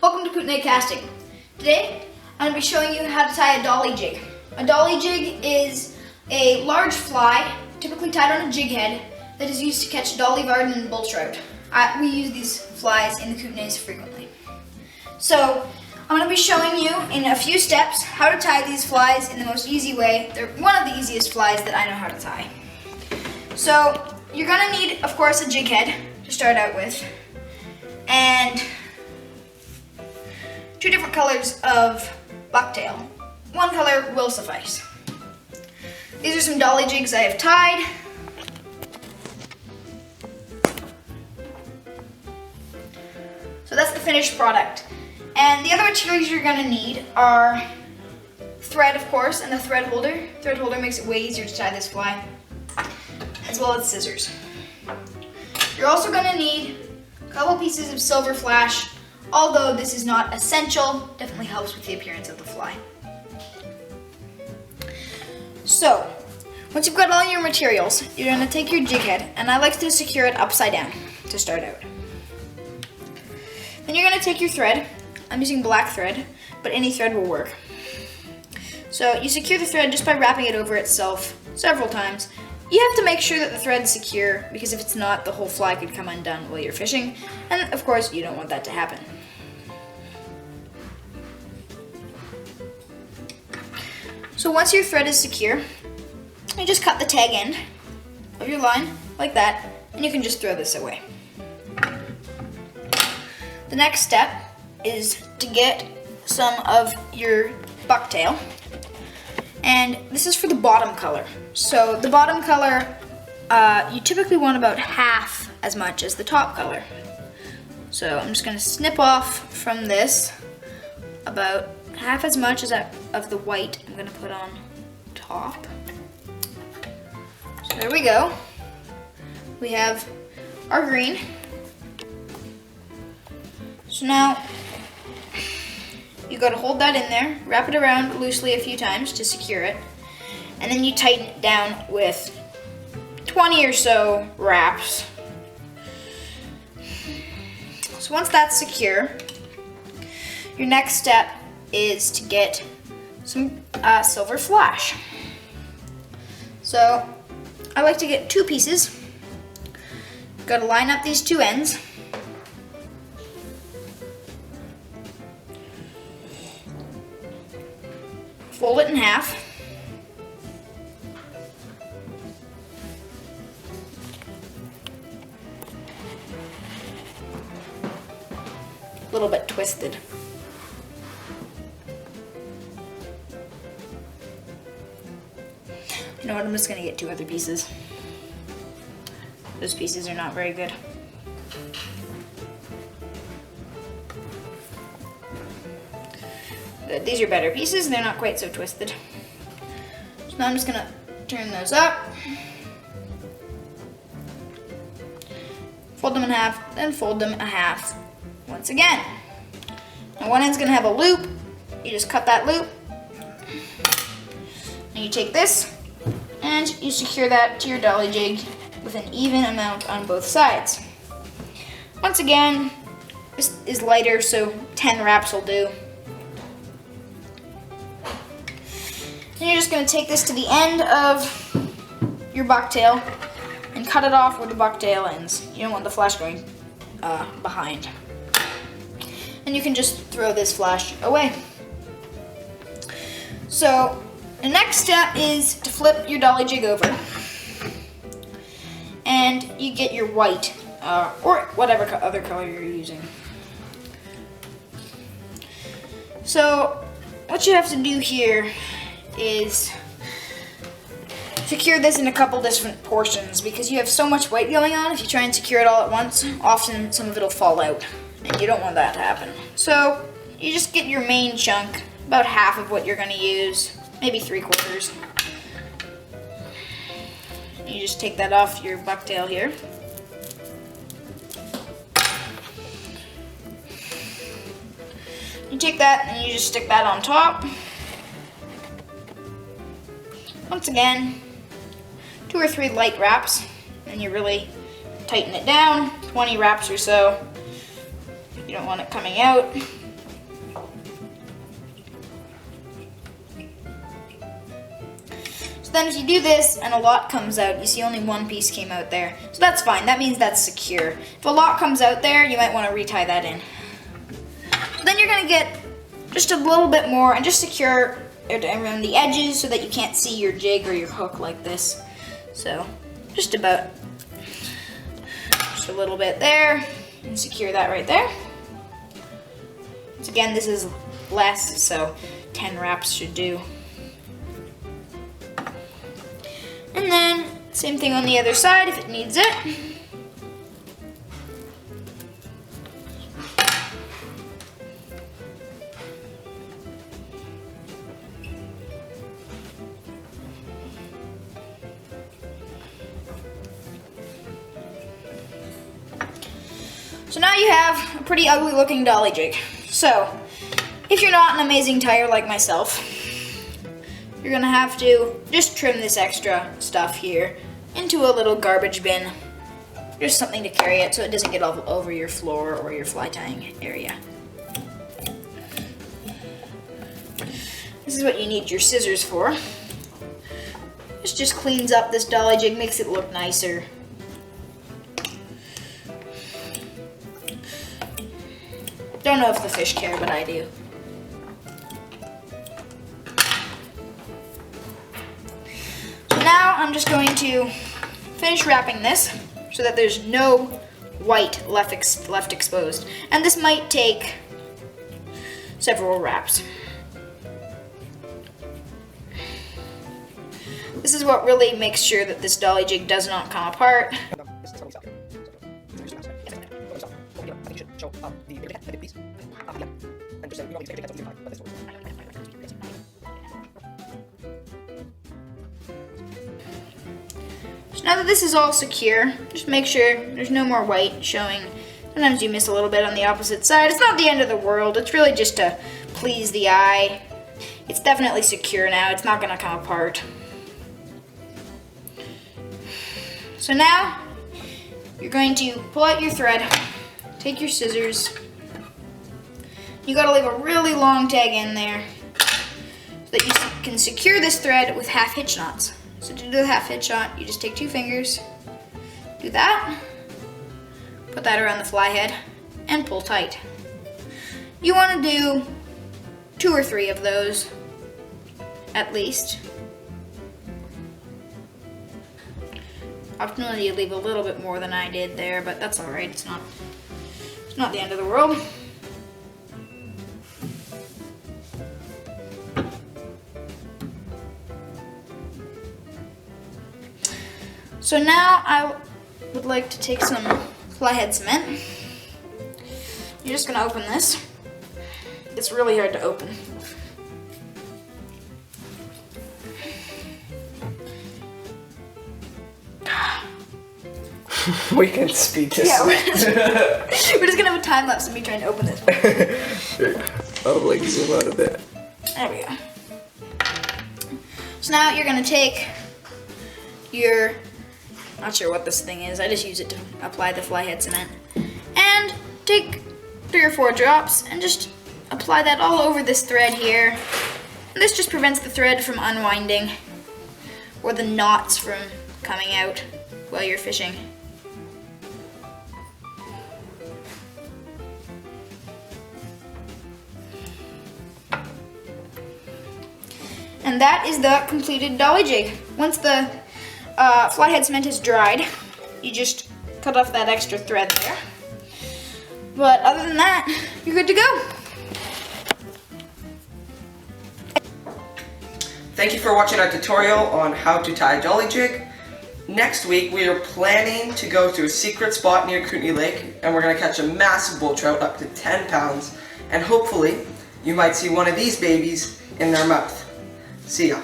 Welcome to Kootenai Casting. Today, I'm going to be showing you how to tie a dolly jig. A dolly jig is a large fly, typically tied on a jig head, that is used to catch dolly varden and bull trout. We use these flies in the Kootenays frequently. So, I'm going to be showing you in a few steps how to tie these flies in the most easy way. They're one of the easiest flies that I know how to tie. So, you're going to need, of course, a jig head to start out with, and 2 different colors of bucktail. One color will suffice. These are some dolly jigs I have tied. So that's the finished product. And the other materials you're going to need are thread, of course, and the thread holder. Thread holder makes it way easier to tie this fly, as well as scissors. You're also going to need a couple pieces of silver flash. Although this is not essential, definitely helps with the appearance of the fly. So, once you've got all your materials, you're going to take your jig head, and I like to secure it upside down to start out. Then you're going to take your thread. I'm using black thread, but any thread will work. So you secure the thread just by wrapping it over itself several times. You have to make sure that the thread's secure, because if it's not, the whole fly could come undone while you're fishing, and of course you don't want that to happen. So once your thread is secure, you just cut the tag end of your line like that, and you can just throw this away. The next step is to get some of your bucktail, and this is for the bottom color. So the bottom color, you typically want about half as much as the top color. So I'm just going to snip off from this about half as much as of the white I'm going to put on top. So there we go. We have our green. So now you got to hold that in there, wrap it around loosely a few times to secure it, and then you tighten it down with 20 or so wraps. So once that's secure, your next step is to get some silver flash. So I like to get 2 pieces. Got to line up these 2 ends. Fold it in half. A little bit twisted. You know what, I'm just gonna get 2 other pieces. Those pieces are not very good. But these are better pieces, they're not quite so twisted. So now I'm just gonna turn those up. Fold them in half, then fold them in half once again. Now one end's gonna have a loop. You just cut that loop. And you take this, and you secure that to your dolly jig with an even amount on both sides. Once again, this is lighter, so 10 wraps will do. And you're just going to take this to the end of your bucktail and cut it off where the bucktail ends. You don't want the flash going behind. And you can just throw this flash away. So the next step is to flip your dolly jig over, and you get your white or whatever other color you're using. So what you have to do here is secure this in a couple different portions, because you have so much white going on. If you try and secure it all at once, often some of it will fall out, and you don't want that to happen. So you just get your main chunk, about half of what you're going to use, maybe 3/4. You just take that off your bucktail here. You take that and you just stick that on top. Once again, 2 or 3 light wraps, and you really tighten it down, 20 wraps or so. You don't want it coming out. So then if you do this and a lot comes out, you see only one piece came out there. So that's fine, that means that's secure. If a lot comes out there, you might want to retie that in. So then you're going to get just a little bit more and just secure it around the edges so that you can't see your jig or your hook like this. So just a little bit there, and secure that right there. Once again, this is less, so 10 wraps should do. And then, same thing on the other side if it needs it. So now you have a pretty ugly looking dolly jig. So, if you're not an amazing tyer like myself, you're gonna have to just trim this extra stuff here into a little garbage bin. Just something to carry it so it doesn't get all over your floor or your fly tying area. This is what you need your scissors for. This just cleans up this dolly jig, makes it look nicer. Don't know if the fish care, but I do. So now I'm just going to finish wrapping this so that there's no white left exposed. And this might take several wraps. This is what really makes sure that this dolly jig does not come apart. So now that this is all secure, just make sure there's no more white showing. Sometimes you miss a little bit on the opposite side. It's not the end of the world. It's really just to please the eye. It's definitely secure now. It's not going to come apart. So now you're going to pull out your thread, take your scissors. You got to leave a really long tag in there so that you can secure this thread with half hitch knots. So to do the half hitch knot, you just take 2 fingers, do that, put that around the fly head, and pull tight. You want to do 2 or 3 of those, at least. Optimally, you leave a little bit more than I did there, but that's all right. It's not the end of the world. So now I would like to take some fly head cement. You're just gonna open this. It's really hard to open. We can speed this. Yeah, we're just gonna have a time lapse of me trying to open this. I'll like zoom out a bit. There we go. So now you're gonna take your, not sure what this thing is, I just use it to apply the fly head cement, and take 3 or 4 drops and just apply that all over this thread here. And this just prevents the thread from unwinding or the knots from coming out while you're fishing. And that is the completed dolly jig. Once the fly head cement is dried, you just cut off that extra thread there. But other than that, you're good to go. Thank you for watching our tutorial on how to tie a dolly jig. Next week we are planning to go to a secret spot near Kootenay Lake, and we're going to catch a massive bull trout up to 10 pounds, and hopefully you might see one of these babies in their mouth. See ya.